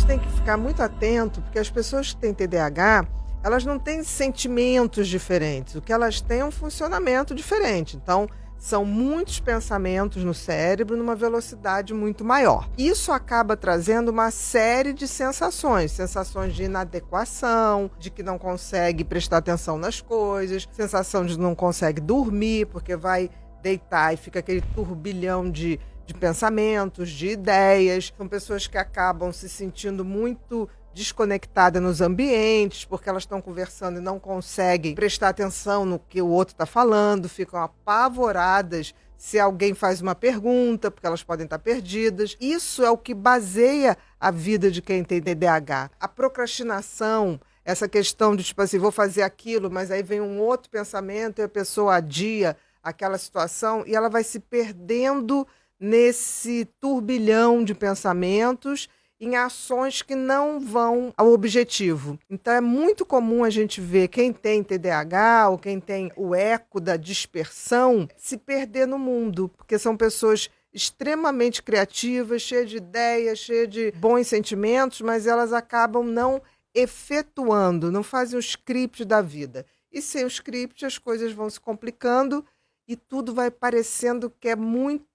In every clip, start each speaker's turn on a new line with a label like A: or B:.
A: tem que ficar muito atento, porque as pessoas que têm TDAH, elas não têm sentimentos diferentes. O que elas têm é um funcionamento diferente. Então, são muitos pensamentos no cérebro numa velocidade muito maior. Isso acaba trazendo uma série de sensações. Sensações de inadequação, de que não consegue prestar atenção nas coisas, sensação de não consegue dormir, porque vai deitar e fica aquele turbilhão de pensamentos, de ideias. São pessoas que acabam se sentindo muito desconectadas nos ambientes, porque elas estão conversando e não conseguem prestar atenção no que o outro está falando, ficam apavoradas se alguém faz uma pergunta, porque elas podem estar perdidas. Isso é o que baseia a vida de quem tem TDAH. A procrastinação, essa questão de tipo assim, vou fazer aquilo, mas aí vem um outro pensamento e a pessoa adia aquela situação e ela vai se perdendo nesse turbilhão de pensamentos em ações que não vão ao objetivo. Então é muito comum a gente ver quem tem TDAH ou quem tem o eco da dispersão se perder no mundo, porque são pessoas extremamente criativas, cheias de ideias, cheias de bons sentimentos, mas elas acabam não efetuando, não fazem o script da vida. E sem o script as coisas vão se complicando e tudo vai parecendo que é muito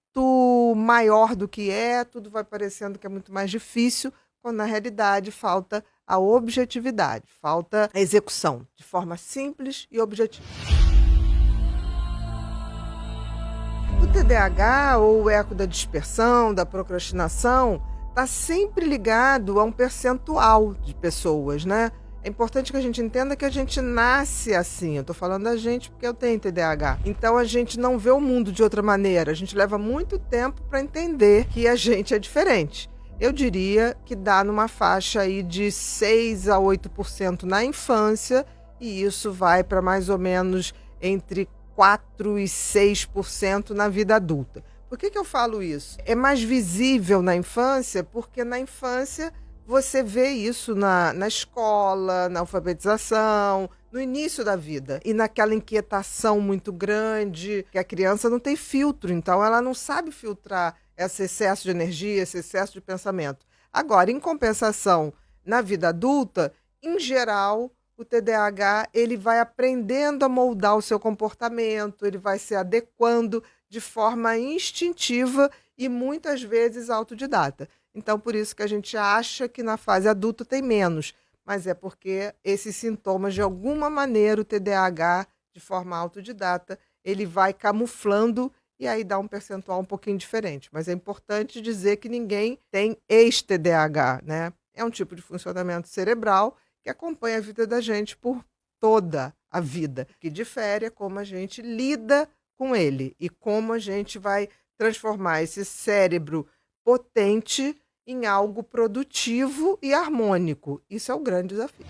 A: maior do que é, tudo vai parecendo que é muito mais difícil, quando na realidade falta a objetividade, falta a execução, de forma simples e objetiva. O TDAH, ou o eco da dispersão, da procrastinação, está sempre ligado a um percentual de pessoas, né? É importante que a gente entenda que a gente nasce assim. Eu estou falando da gente porque eu tenho TDAH. Então a gente não vê o mundo de outra maneira. A gente leva muito tempo para entender que a gente é diferente. Eu diria que dá numa faixa aí de 6 a 8% na infância e isso vai para mais ou menos entre 4 e 6% na vida adulta. Por que eu falo isso? É mais visível na infância porque na infância você vê isso na escola, na alfabetização, no início da vida. E naquela inquietação muito grande, que a criança não tem filtro, então ela não sabe filtrar esse excesso de energia, esse excesso de pensamento. Agora, em compensação, na vida adulta, em geral, o TDAH ele vai aprendendo a moldar o seu comportamento, ele vai se adequando de forma instintiva e muitas vezes autodidata. Então, por isso que a gente acha que na fase adulta tem menos, mas é porque esses sintomas, de alguma maneira, o TDAH, de forma autodidata, ele vai camuflando e aí dá um percentual um pouquinho diferente. Mas é importante dizer que ninguém tem ex-TDAH, né? É um tipo de funcionamento cerebral que acompanha a vida da gente por toda a vida. O que difere é como a gente lida com ele e como a gente vai transformar esse cérebro potente em algo produtivo e harmônico. Isso é o grande desafio.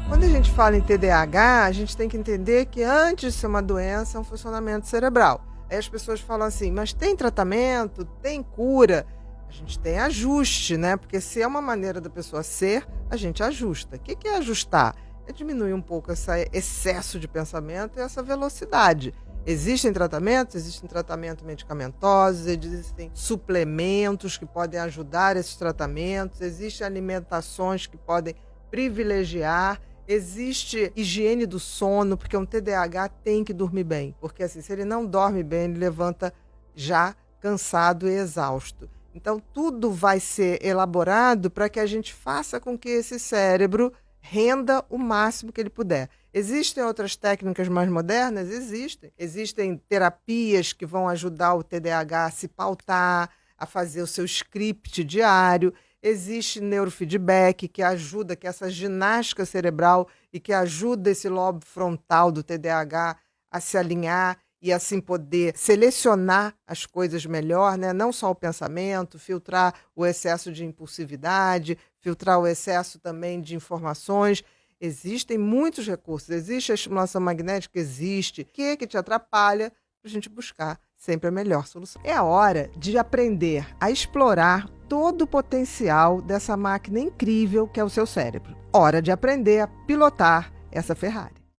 A: Quando a gente fala em TDAH, a gente tem que entender que antes de ser uma doença, é um funcionamento cerebral. Aí as pessoas falam assim, mas tem tratamento? Tem cura? A gente tem ajuste, né? Porque se é uma maneira da pessoa ser, a gente ajusta. O que é ajustar? É diminuir um pouco esse excesso de pensamento e essa velocidade. Existem tratamentos medicamentosos, existem suplementos que podem ajudar esses tratamentos, existem alimentações que podem privilegiar, existe higiene do sono, porque um TDAH tem que dormir bem, porque assim, se ele não dorme bem, ele levanta já cansado e exausto. Então, tudo vai ser elaborado para que a gente faça com que esse cérebro renda o máximo que ele puder. Existem outras técnicas mais modernas? Existem. Existem terapias que vão ajudar o TDAH a se pautar, a fazer o seu script diário. Existe neurofeedback que ajuda, que é essa ginástica cerebral e que ajuda esse lobo frontal do TDAH a se alinhar e assim poder selecionar as coisas melhor, né? Não só o pensamento, filtrar o excesso de impulsividade, filtrar o excesso também de informações. Existem muitos recursos, existe a estimulação magnética, existe. O que é que te atrapalha para a gente buscar sempre a melhor solução? É a hora de aprender a explorar todo o potencial dessa máquina incrível que é o seu cérebro. Hora de aprender a pilotar essa Ferrari.